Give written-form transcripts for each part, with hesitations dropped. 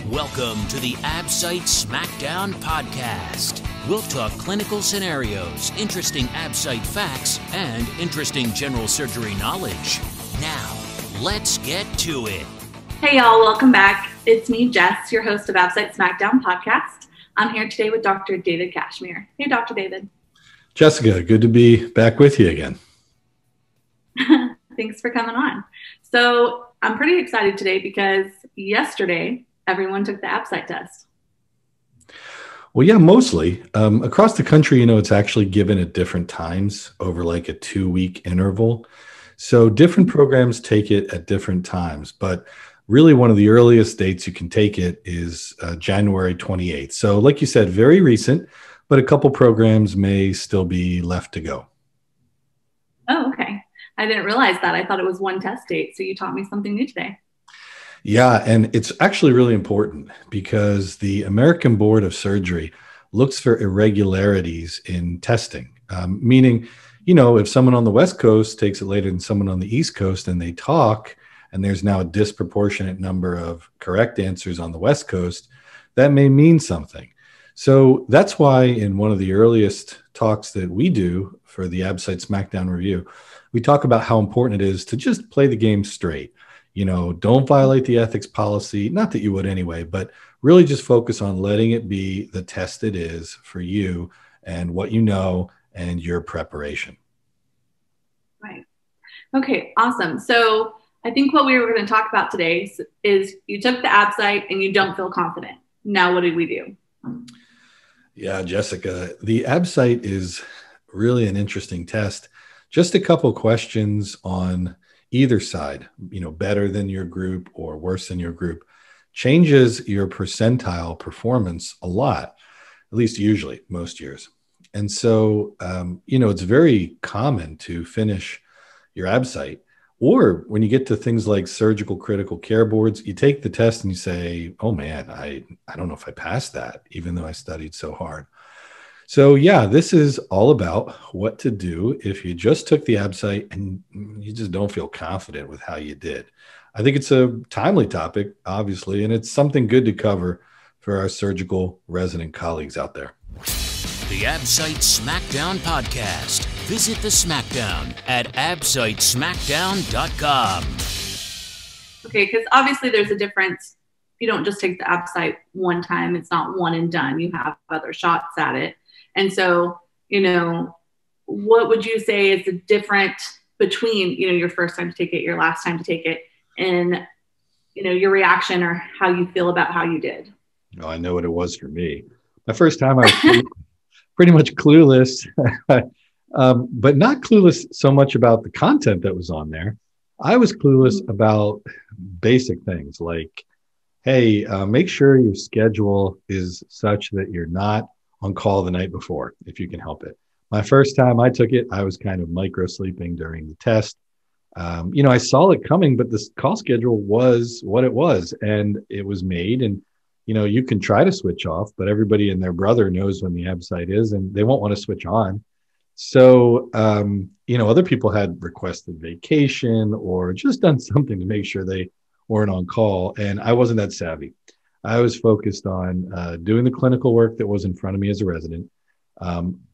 Welcome to the Absite Smackdown podcast. We'll talk clinical scenarios, interesting Absite facts, and interesting general surgery knowledge. Now, let's get to it. Hey y'all, welcome back. It's me, Jess, your host of Absite Smackdown podcast. I'm here today with Dr. David Kashmer. Hey, Dr. David. Jessica, good to be back with you again. Thanks for coming on. So I'm pretty excited today because yesterday, everyone took the Absite test. Well, yeah, mostly. Across the country, it's actually given at different times over like a 2-week interval. So different programs take it at different times. But really, one of the earliest dates you can take it is January 28th. So like you said, very recent, but a couple programs may still be left to go. Oh, okay. I didn't realize that. I thought it was one test date. So you taught me something new today. Yeah, and it's actually really important because the American Board of Surgery looks for irregularities in testing, meaning, if someone on the West Coast takes it later than someone on the East Coast and they talk, and there's now a disproportionate number of correct answers on the West Coast, that may mean something. So that's why in one of the earliest talks that we do for the Absite Smackdown review, we talk about how important it is to just play the game straight. Don't violate the ethics policy, not that you would anyway, but really just focus on letting it be the test it is for you and what you know and your preparation. Right. Okay, awesome. So I think what we were going to talk about today is you took the Absite and you don't feel confident. Now, what did we do? Yeah, Jessica, the Absite is really an interesting test. Just a couple questions on either side, better than your group or worse than your group, changes your percentile performance a lot, at least usually most years. And so, it's very common to finish your Absite, or when you get to things like surgical critical care boards, you take the test and you say, oh man, I don't know if I passed that, even though I studied so hard. So yeah, this is all about what to do if you just took the Absite and you just don't feel confident with how you did. I think it's a timely topic, obviously, and it's something good to cover for our surgical resident colleagues out there. The Absite Smackdown podcast. Visit the Smackdown at absitesmackdown.com. Okay, because obviously there's a difference. You don't just take the Absite one time. It's not one and done. You have other shots at it. And so, what would you say is the difference between, your first time to take it, your last time to take it, and, your reaction or how you feel about how you did? Oh, I know what it was for me. My first time I was pretty much clueless, but not clueless so much about the content that was on there. I was clueless about basic things like, hey, make sure your schedule is such that you're not on call the night before, if you can help it. My first time I took it, I was kind of micro sleeping during the test. I saw it coming, but this call schedule was what it was, and it was made. And, you can try to switch off, but everybody and their brother knows when the Absite is, and they won't want to switch on. So, other people had requested vacation or just done something to make sure they weren't on call. And I wasn't that savvy. I was focused on doing the clinical work that was in front of me as a resident.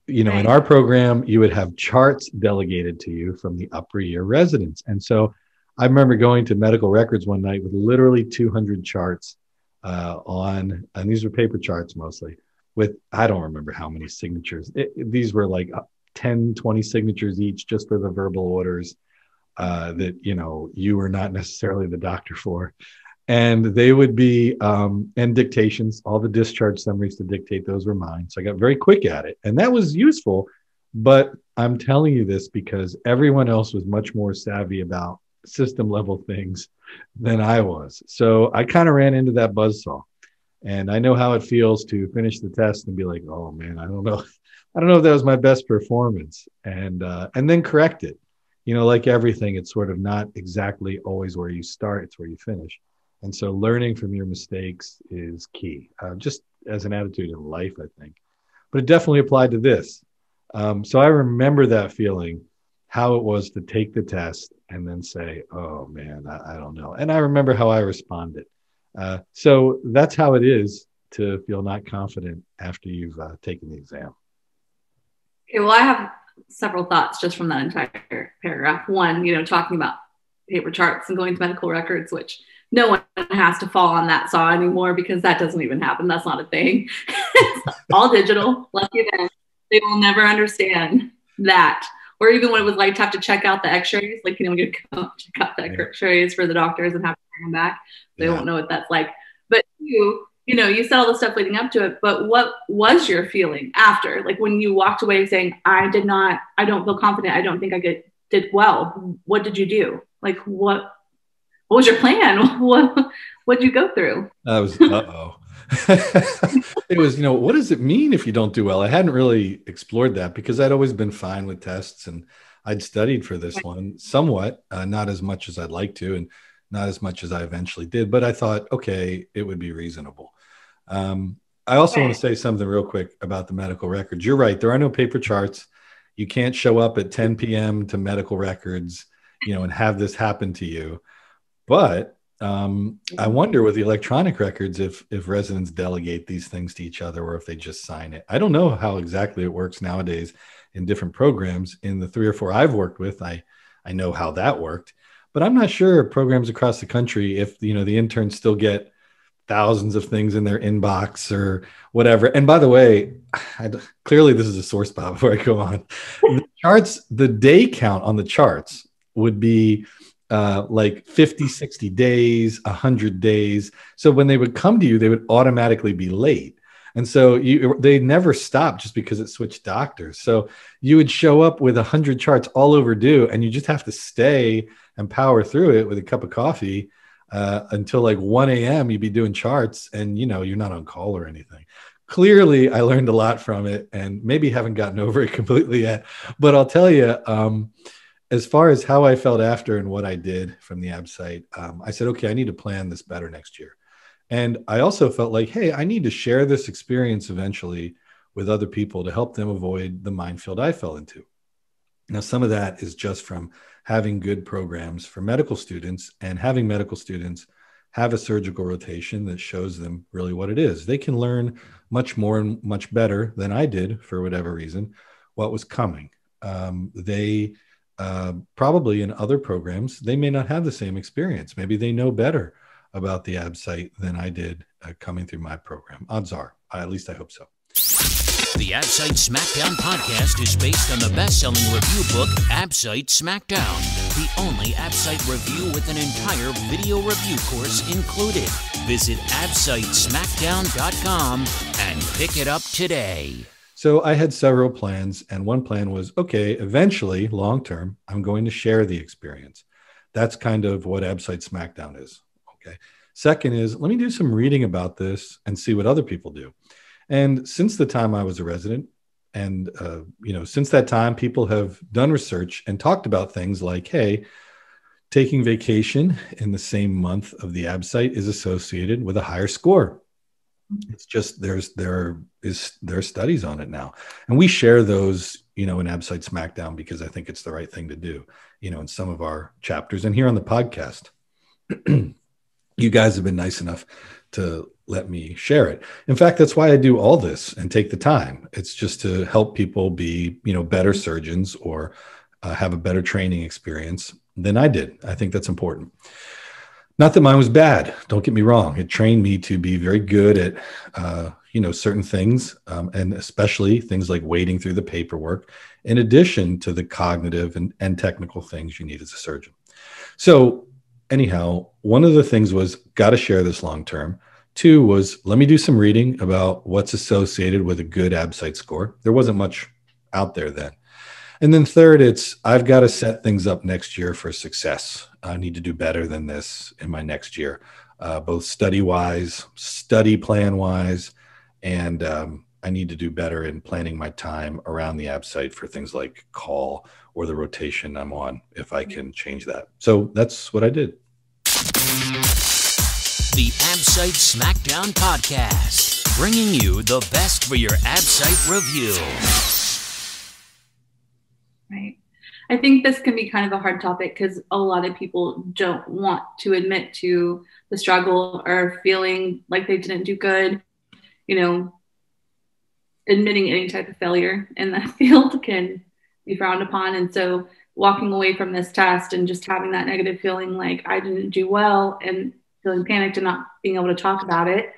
In our program, you would have charts delegated to you from the upper year residents. And so I remember going to medical records one night with literally 200 charts and these were paper charts mostly, with, I don't remember how many signatures. These were like 10, 20 signatures each just for the verbal orders that, you were not necessarily the doctor for. And they would be, and dictations, all the discharge summaries to dictate, those were mine. So I got very quick at it. And that was useful. But I'm telling you this because everyone else was much more savvy about system level things than I was. So I kind of ran into that buzzsaw. And I know how it feels to finish the test and be like, oh man, I don't know if that was my best performance. And then correct it. Like everything, it's sort of not exactly always where you start, it's where you finish. And so learning from your mistakes is key, just as an attitude in life, I think. But it definitely applied to this. So I remember that feeling. how it was to take the test and then say, oh man, I don't know. And I remember how I responded. So that's how it is to feel not confident after you've taken the exam. Okay, well, I have several thoughts just from that entire paragraph. One, talking about paper charts and going to medical records, which no one has to fall on that saw anymore because that doesn't even happen. That's not a thing. It's all digital. Lucky them. They will never understand that. Or even what it was like to have to check out the x-rays, like, you go check out the x-rays for the doctors and have to bring them back. They won't know what that's like. But you said all the stuff leading up to it, but what was your feeling after? Like when you walked away saying, I don't feel confident. I don't think I did well. What did you do? Like, what was your plan? What did you go through? I was, it was, what does it mean if you don't do well? I hadn't really explored that because I'd always been fine with tests and I'd studied for this one somewhat, not as much as I'd like to and not as much as I eventually did, but I thought, okay, it would be reasonable. I also want to say something real quick about the medical records. You're right. There are no paper charts. You can't show up at 10 p.m. to medical records, and have this happen to you. But I wonder with the electronic records if residents delegate these things to each other or if they just sign it. I don't know how exactly it works nowadays in different programs. In the 3 or 4 I've worked with, I know how that worked, but I'm not sure programs across the country if the interns still get thousands of things in their inbox or whatever. And by the way, clearly this is a sore spot before I go on. The charts, the day count on the charts would be like 50, 60 days, 100 days. So when they would come to you, they would automatically be late. And so they never stopped just because it switched doctors. So you would show up with 100 charts all overdue and you just have to stay and power through it with a cup of coffee until like 1 a.m. you'd be doing charts and, you're not on call or anything. Clearly, I learned a lot from it and maybe haven't gotten over it completely yet. But I'll tell you, as far as how I felt after and what I did from the Absite, I said, okay, I need to plan this better next year. And I also felt like, hey, I need to share this experience eventually with other people to help them avoid the minefield I fell into. Now, some of that is just from having good programs for medical students and having medical students have a surgical rotation that shows them really what it is. They can learn much more and much better than I did, for whatever reason, what was coming. They probably in other programs, they may not have the same experience. Maybe they know better about the Absite than I did coming through my program. Odds are, at least I hope so. The Absite Smackdown podcast is based on the best-selling review book, Absite Smackdown, the only Absite review with an entire video review course included. Visit absitesmackdown.com and pick it up today. So I had several plans, and one plan was, okay, eventually, long-term, I'm going to share the experience. That's kind of what Absite Smackdown is, okay? Second is, let me do some reading about this and see what other people do. And since the time I was a resident, and since that time, people have done research and talked about things like, hey, taking vacation in the same month of the Absite is associated with a higher score. It's just there are studies on it now, and we share those in Absite Smackdown because I think it's the right thing to do in some of our chapters and here on the podcast. You guys have been nice enough to let me share it. In fact, that's why I do all this and take the time. It's just to help people be better surgeons or have a better training experience than I did. I think that's important. Not that mine was bad. Don't get me wrong. It trained me to be very good at, certain things, and especially things like wading through the paperwork, in addition to the cognitive and technical things you need as a surgeon. So anyhow, one of the things was got to share this long term. 2 was let me do some reading about what's associated with a good Absite score. There wasn't much out there then. And then 3rd, it's I've got to set things up next year for success. I need to do better than this in my next year, both study-wise, study plan-wise, and I need to do better in planning my time around the Absite for things like call or the rotation I'm on, if I can change that. So that's what I did. The Absite Smackdown podcast, bringing you the best for your Absite review. Right. I think this can be kind of a hard topic because a lot of people don't want to admit to the struggle or feeling like they didn't do good. You know, admitting any type of failure in that field can be frowned upon. And so walking away from this test and just having that negative feeling like I didn't do well and feeling panicked and not being able to talk about it,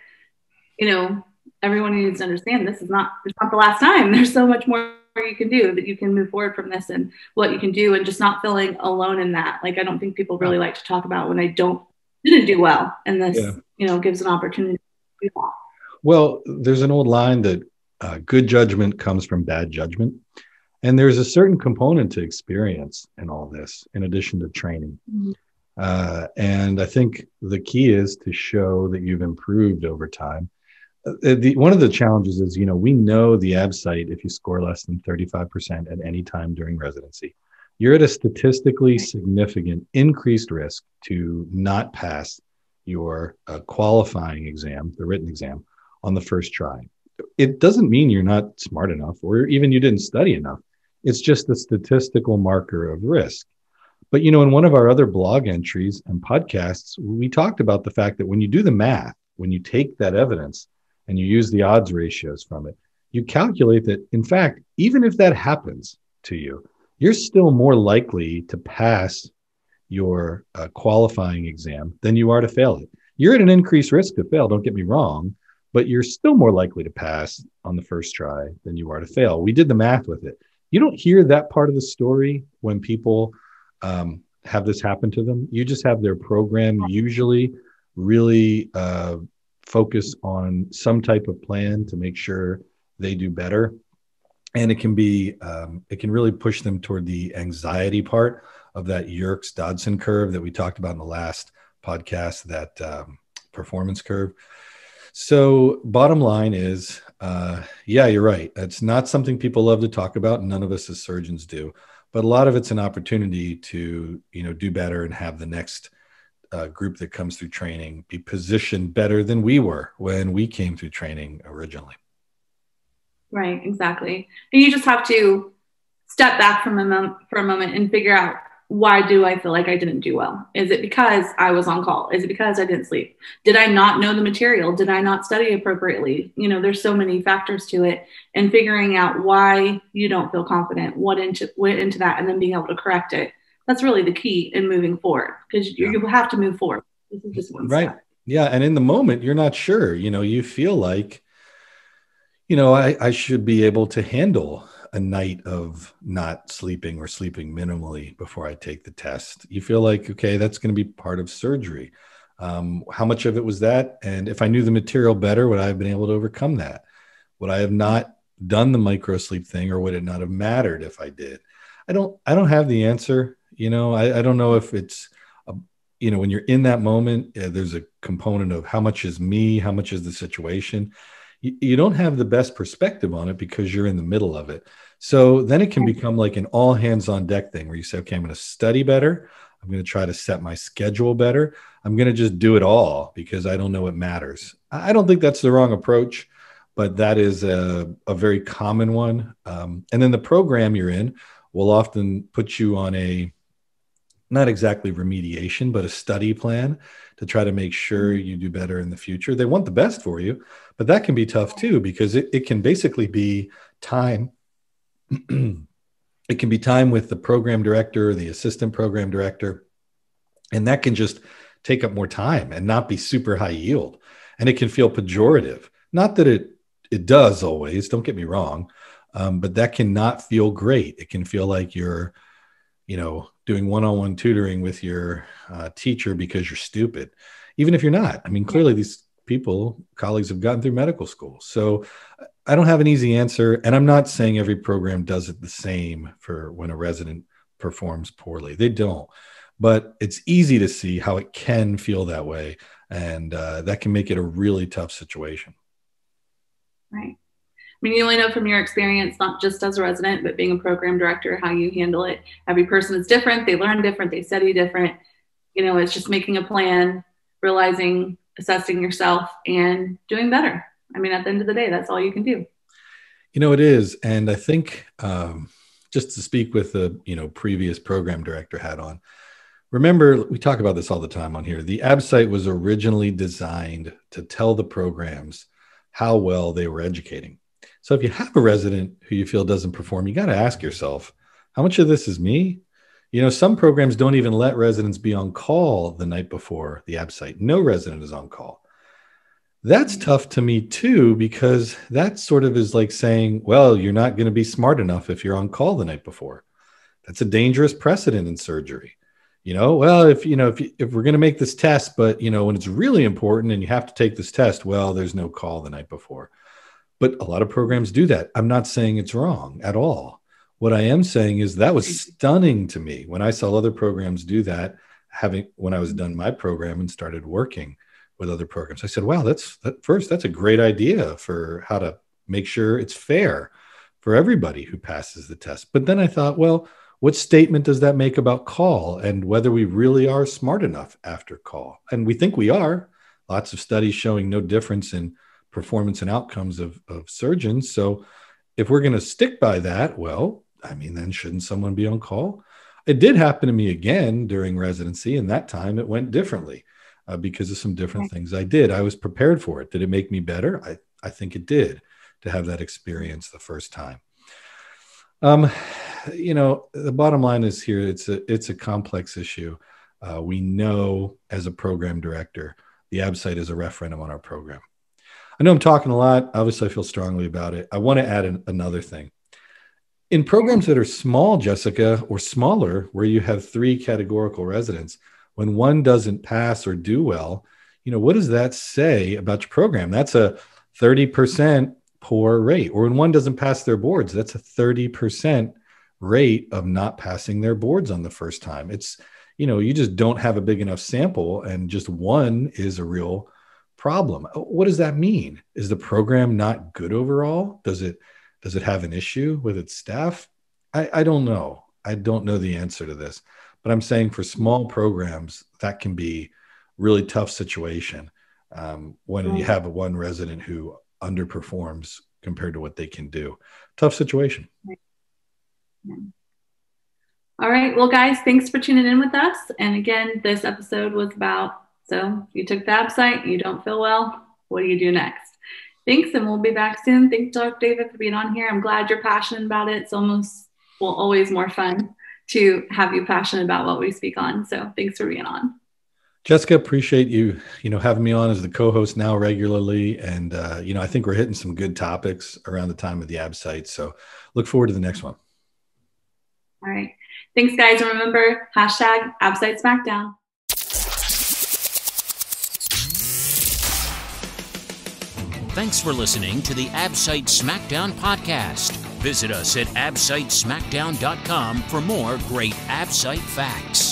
you know, everyone needs to understand it's not the last time. There's so much more you can do, that you can move forward from this and what you can do, and just not feeling alone in that. Like, I don't think people really like to talk about when they didn't do well. And this, gives an opportunity to do that. Well, there's an old line that good judgment comes from bad judgment. And there's a certain component to experience in all this, in addition to training. Mm-hmm. And I think the key is to show that you've improved over time. One of the challenges is, we know the Absite, if you score less than 35% at any time during residency, you're at a statistically significant increased risk to not pass your qualifying exam, the written exam, on the first try. It doesn't mean you're not smart enough or even you didn't study enough. It's just a statistical marker of risk. But, in one of our other blog entries and podcasts, we talked about the fact that when you do the math, when you take that evidence and you use the odds ratios from it, you calculate that, in fact, even if that happens to you, you're still more likely to pass your qualifying exam than you are to fail it. You're at an increased risk to fail, don't get me wrong, but you're still more likely to pass on the first try than you are to fail. We did the math with it. You don't hear that part of the story when people have this happen to them. You just have their program usually really focus on some type of plan to make sure they do better. And it can be, it can really push them toward the anxiety part of that Yerkes-Dodson curve that we talked about in the last podcast, that performance curve. So bottom line is, you're right. It's not something people love to talk about. None of us as surgeons do, but a lot of it's an opportunity to, do better and have the next group that comes through training be positioned better than we were when we came through training originally. Right, exactly. And you just have to step back for a moment and figure out, why do I feel like I didn't do well? Is it because I was on call? Is it because I didn't sleep? Did I not know the material? Did I not study appropriately? There's so many factors to it, and figuring out why you don't feel confident, what went into that, and then being able to correct it. That's really the key in moving forward, because you have to move forward. This is just one step. Yeah. And in the moment, you're not sure, you feel like, I should be able to handle a night of not sleeping or sleeping minimally before I take the test. You feel like, okay, that's going to be part of surgery. How much of it was that? And if I knew the material better, would I have been able to overcome that? Would I have not done the micro sleep thing, or would it not have mattered if I did? I don't have the answer. I don't know if it's, when you're in that moment, there's a component of how much is me, how much is the situation. You don't have the best perspective on it because you're in the middle of it. So then it can become like an all hands on deck thing where you say, okay, I'm going to study better. I'm going to try to set my schedule better. I'm going to just do it all because I don't know what matters. I don't think that's the wrong approach, but that is a very common one. And then the program you're in will often put you on a, not exactly remediation, but a study plan to try to make sure you do better in the future. They want the best for you, but that can be tough too, because it can basically be time. It can be time with the program director or the assistant program director. And that can just take up more time and not be super high yield. And it can feel pejorative. Not that it does always, don't get me wrong, but that can not feel great. It can feel like you're, doing one-on-one tutoring with your teacher because you're stupid, even if you're not. I mean, clearly these colleagues have gotten through medical school. So I don't have an easy answer. And I'm not saying every program does it the same for when a resident performs poorly. They don't. But it's easy to see how it can feel that way. And that can make it a really tough situation. Right. I mean, you only know from your experience, not just as a resident, but being a program director, how you handle it. Every person is different. They learn different. They study different. It's just making a plan, realizing, assessing yourself, and doing better. I mean, at the end of the day, that's all you can do. It is. And I think just to speak with the, previous program director hat on. Remember, we talk about this all the time on here. The Absite was originally designed to tell the programs how well they were educating. So if you have a resident who you feel doesn't perform, you got to ask yourself, how much of this is me? Some programs don't even let residents be on call the night before the Absite. No resident is on call. That's tough to me too, because that sort of is like saying, well, you're not going to be smart enough if you're on call the night before. That's a dangerous precedent in surgery. Well, if we're going to make this test, but when it's really important and you have to take this test, well, there's no call the night before. But a lot of programs do that. I'm not saying it's wrong at all. What I am saying is that was stunning to me when I saw other programs do that, when I was done my program and started working with other programs. I said, wow, that's a great idea for how to make sure it's fair for everybody who passes the test. But then I thought, well, what statement does that make about call and whether we really are smart enough after call? And we think we are. Lots of studies showing no difference in performance and outcomes of surgeons. So if we're going to stick by that, well, then shouldn't someone be on call? It did happen to me again during residency, and that time it went differently because of some different things I did. I was prepared for it. Did it make me better? I think it did, to have that experience the first time. The bottom line is here, it's a complex issue. We know as a program director, the Absite is a referendum on our program. I know I'm talking a lot. Obviously, I feel strongly about it. I want to add another thing. In programs that are small, Jessica, or smaller, where you have 3 categorical residents, when one doesn't pass or do well, what does that say about your program? That's a 30% poor rate. Or when one doesn't pass their boards, that's a 30% rate of not passing their boards on the first time. It's, you just don't have a big enough sample, and just one is a real problem. What does that mean? Is the program not good overall? Does it have an issue with its staff? I don't know. I don't know the answer to this, but I'm saying for small programs, that can be really tough situation when you have one resident who underperforms compared to what they can do. Tough situation. All right. Well, guys, thanks for tuning in with us. And again, this episode was about, so you took the Absite, you don't feel well, what do you do next? Thanks, and we'll be back soon. Thanks, Dr. David, for being on here. I'm glad you're passionate about it. It's always more fun to have you passionate about what we speak on. So thanks for being on. Jessica, appreciate you, having me on as the co-host now regularly. And, I think we're hitting some good topics around the time of the Absite. So look forward to the next one. All right. Thanks, guys. And remember, # Absite Smackdown. Thanks for listening to the Absite Smackdown podcast. Visit us at absitesmackdown.com for more great Absite facts.